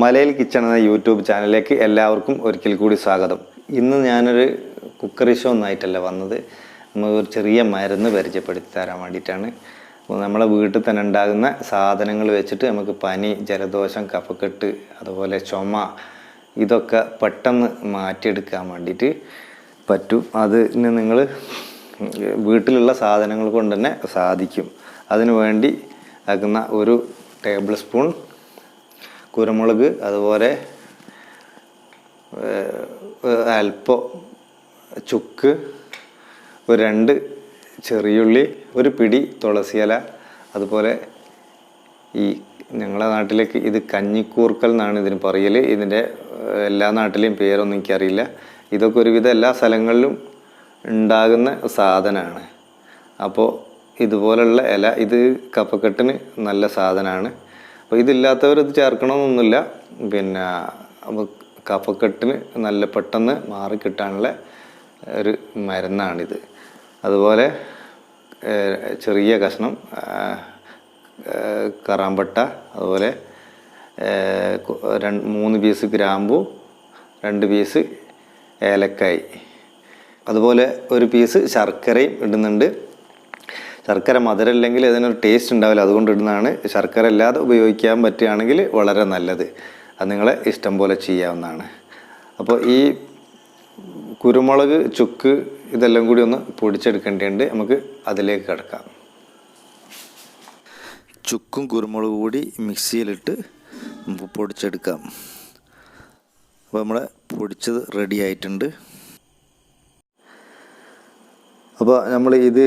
മലയിൽ കിച്ചൺ എന്ന യൂട്യൂബ് ചാനലിലേക്ക് എല്ലാവർക്കും ഒരിക്കൽ കൂടി സ്വാഗതം. ഇന്ന് ഞാനൊരു കുക്കറി ഷോ ഒന്നായിട്ടല്ല വന്നത്. ഒരു ചെറിയ മരുന്ന് പരിചയപ്പെടുത്തി തരാൻ വേണ്ടിയിട്ടാണ്. നമ്മളെ വീട്ടിൽ തന്നെ ഉണ്ടാകുന്ന സാധനങ്ങൾ വെച്ചിട്ട് നമുക്ക് പനി, ജലദോഷം, കഫക്കെട്ട്, അതുപോലെ ചുമ ഇതൊക്കെ പെട്ടെന്ന് മാറ്റിയെടുക്കാൻ വേണ്ടിയിട്ട് പറ്റും. അതിന് നിങ്ങൾ വീട്ടിലുള്ള സാധനങ്ങൾ കൊണ്ട് തന്നെ സാധിക്കും. അതിനു വേണ്ടി ആക്കുന്ന ഒരു ടേബിൾ സ്പൂൺ കുരുമുളക്, അതുപോലെ അല്പം ചുക്ക്, ഒരു 2 ചെറിയുള്ളി, ഒരു പിടി തുളസിയില, അതുപോലെ ഈ ഞങ്ങളുടെ നാട്ടിലേക്ക് ഇത് കഞ്ഞിക്കൂർക്കൽ എന്നാണ് ഇതിന് പറയൽ. ഇതിൻ്റെ എല്ലാ നാട്ടിലെയും പേരൊന്നും എനിക്കറിയില്ല. ഇതൊക്കെ ഒരുവിധം എല്ലാ സ്ഥലങ്ങളിലും ഉണ്ടാകുന്ന സാധനമാണ്. അപ്പോൾ ഇതുപോലുള്ള ഇല, ഇത് കഫക്കെട്ടിന് നല്ല സാധനമാണ്. അപ്പോൾ ഇതില്ലാത്തവർ ഇത് ചേർക്കണമെന്നൊന്നുമില്ല. പിന്നെ കഫക്കെട്ടിന് നല്ല പെട്ടെന്ന് മാറിക്കിട്ടാനുള്ള ഒരു മരുന്നാണിത്. അതുപോലെ ചെറിയ കഷ്ണം കറാമ്പട്ട, അതുപോലെ 3 പീസ് ഗ്രാമ്പു, 2 പീസ് ഏലക്കായ്, അതുപോലെ 1 പീസ് ശർക്കരയും ഇടുന്നുണ്ട്. ശർക്കര മധുരമില്ലെങ്കിൽ അതിനൊരു ടേസ്റ്റ് ഉണ്ടാവില്ല, അതുകൊണ്ട് ഇടുന്നതാണ്. ശർക്കര ഇല്ലാതെ ഉപയോഗിക്കാൻ പറ്റുകയാണെങ്കിൽ വളരെ നല്ലത്. അത് നിങ്ങളെ ഇഷ്ടം പോലെ ചെയ്യാവുന്നതാണ്. അപ്പോൾ ഈ കുരുമുളക്, ചുക്ക് ഇതെല്ലാം കൂടി ഒന്ന് പൊടിച്ചെടുക്കേണ്ടതുണ്ട്. നമുക്ക് അതിലേക്ക് കിടക്കാം. ചുക്കും കുരുമുളക് കൂടി മിക്സിയിലിട്ട് പൊടിച്ചെടുക്കാം. അപ്പോൾ നമ്മളെ പൊടിച്ചത് റെഡി ആയിട്ടുണ്ട്. അപ്പോൾ നമ്മൾ ഇത്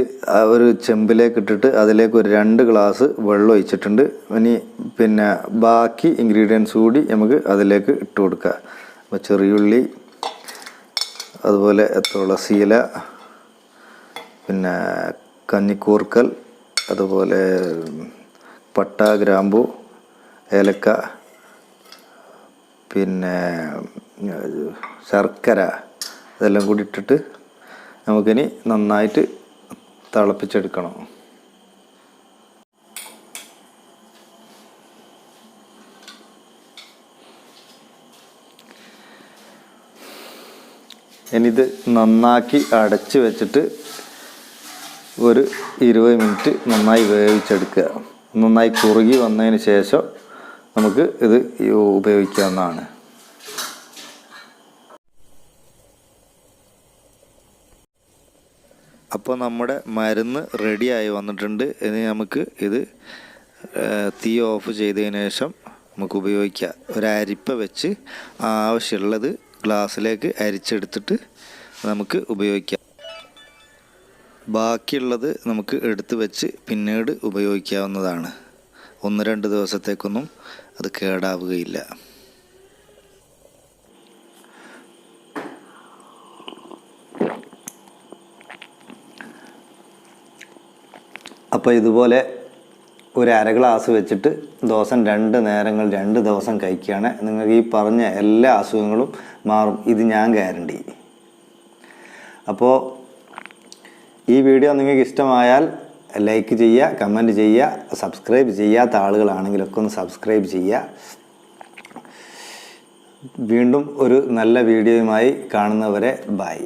ഒരു ചെമ്പിലേക്ക് ഇട്ടിട്ട് അതിലേക്ക് ഒരു 2 ഗ്ലാസ് വെള്ളം ഒഴിച്ചിട്ടുണ്ട്. ഇനി പിന്നെ ബാക്കി ഇൻഗ്രീഡിയൻസ് കൂടി നമുക്ക് അതിലേക്ക് ഇട്ട് കൊടുക്കുക. അപ്പോൾ ചെറിയുള്ളി, അതുപോലെ തുളസിയില, പിന്നെ കഞ്ഞിക്കൂർക്കൽ, അതുപോലെ പട്ട, ഗ്രാമ്പു, ഏലക്ക, പിന്നെ ശർക്കര, ഇതെല്ലാം കൂടി ഇട്ടിട്ട് നമുക്കിനി നന്നായിട്ട് തിളപ്പിച്ചെടുക്കണം. ഇനിയിത് നന്നാക്കി അടച്ച് വെച്ചിട്ട് ഒരു 20 മിനിറ്റ് നന്നായി വേവിച്ചെടുക്കുക. നന്നായി കുറുകി വന്നതിന് ശേഷം നമുക്ക് ഇത് ഉപയോഗിക്കാവുന്നതാണ്. അപ്പോൾ നമ്മുടെ മരുന്ന് റെഡിയായി വന്നിട്ടുണ്ട്. ഇനി നമുക്ക് ഇത് തീ ഓഫ് ചെയ്തതിന് ശേഷം നമുക്ക് ഉപയോഗിക്കാം. ഒരു അരിപ്പ വെച്ച് ആവശ്യമുള്ളത് ഗ്ലാസ്സിലേക്ക് അരിച്ചെടുത്തിട്ട് നമുക്ക് ഉപയോഗിക്കാം. ബാക്കിയുള്ളത് നമുക്ക് എടുത്ത് വെച്ച് പിന്നീട് ഉപയോഗിക്കാവുന്നതാണ്. 1-2 ദിവസത്തേക്കൊന്നും അത് കേടാവുകയില്ല. അപ്പോൾ ഇതുപോലെ ഒരു 1/2 ഗ്ലാസ് വെച്ചിട്ട് ദിവസം 2 നേരങ്ങൾ 2 ദിവസം കഴിക്കുകയാണ്, നിങ്ങൾക്ക് ഈ പറഞ്ഞ എല്ലാ അസുഖങ്ങളും മാറും. ഇത് ഞാൻ ഗ്യാരണ്ടി. അപ്പോൾ ഈ വീഡിയോ നിങ്ങൾക്ക് ഇഷ്ടമായാൽ ലൈക്ക് ചെയ്യുക, കമൻറ്റ് ചെയ്യുക, സബ്സ്ക്രൈബ് ചെയ്യാത്ത ആളുകളാണെങ്കിലൊക്കെ ഒന്ന് സബ്സ്ക്രൈബ് ചെയ്യുക. വീണ്ടും ഒരു നല്ല വീഡിയോയുമായി കാണുന്നവരെ ബൈ.